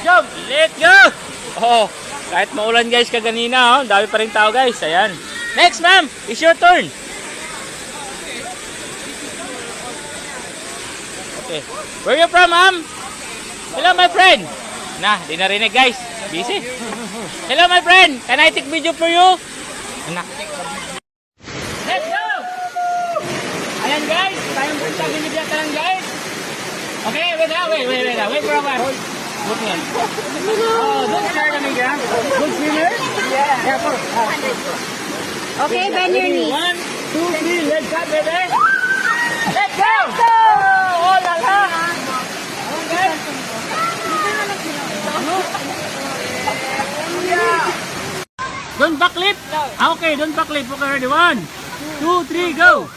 Jump! Let's go! Oh, kahit maulan guys kaganina, oh, dami pa rin tao guys. Ayan. Next ma'am, it's your turn. Okay. Where you from ma'am? Hello my friend. Nah, di narinig guys. Busy. Hello my friend. Can I take video for you? Anak. Let's go! Ayan guys, tayong punta ginigyan tayo guys. Okay, wait for a while. Look yan. Oh, don't start kami dyan. Good swimmer? Yeah. Yeah, for. Okay, bend your knees. 1, 2, 3, let's go, baby. Let's go! Oh, la la! Okay. Don't backflip? Okay, don't backflip. Okay, ready? 1, 2, 3, go!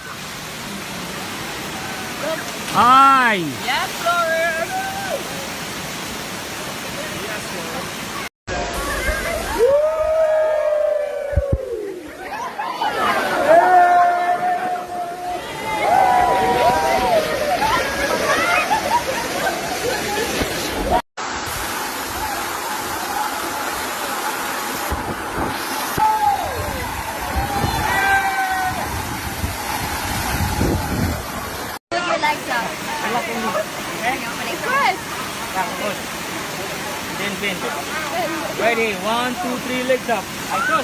Ay! Yes, Laura. Bend. Ready? 1, 2, 3, legs up. I cross.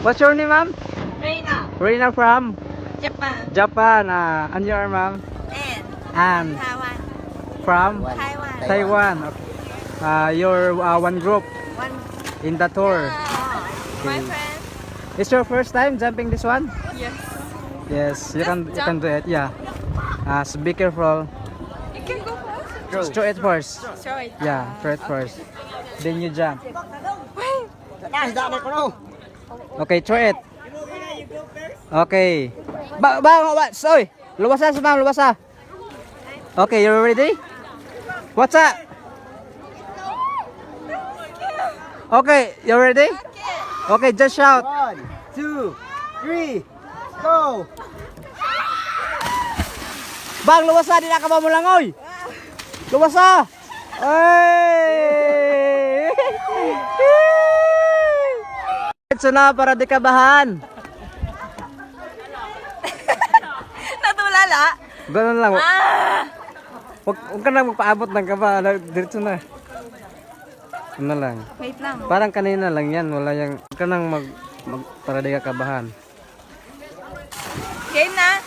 What's your name, ma'am? Reina. Reina from Japan. Japan. And your ma'am? And Taiwan. from Taiwan. Taiwan. Okay. You're one group One. in the tour. My Okay. friend. It's your first time jumping this one? Yes. Yes, you can do it. Yeah. So be careful. You can go first. Throw it first. Throw it. Yeah, throw it first. Then you jump. Okay, throw it. Okay. Soy. Luwasa sa ma'am, luwasa. Okay, you ready? What's up? Okay, you ready? Okay, just shout. 1, 2, 3, go! Bang, luwasa, di na ka ba mo lang, oy? Luwasa! Ay! Ito na para di kabahan. Natulala. Ganun lang. Huwag ka na magpaabot ng kaba. Diretso na. Ano lang. Wait lang. Parang kanina lang yan. Wala yung... Huwag ka nang para di ka kabahan. Game na.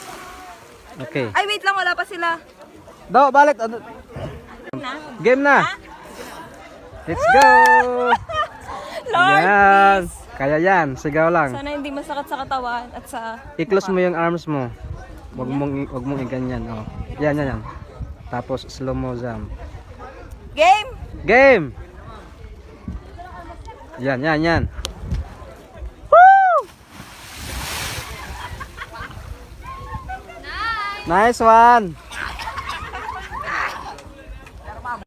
Okay. Ay, wait lang. Wala pa sila. Do, balik. Game na. Let's go. Lord, Yan. please. Kaya yan. Sigaw lang. Sana hindi masakit sa katawan at sa... I-close mo yung arms mo. Wag mong iganyan. Oh. Yan. Tapos slow mo jump. Game! Game! Yan. Woo! Nice one!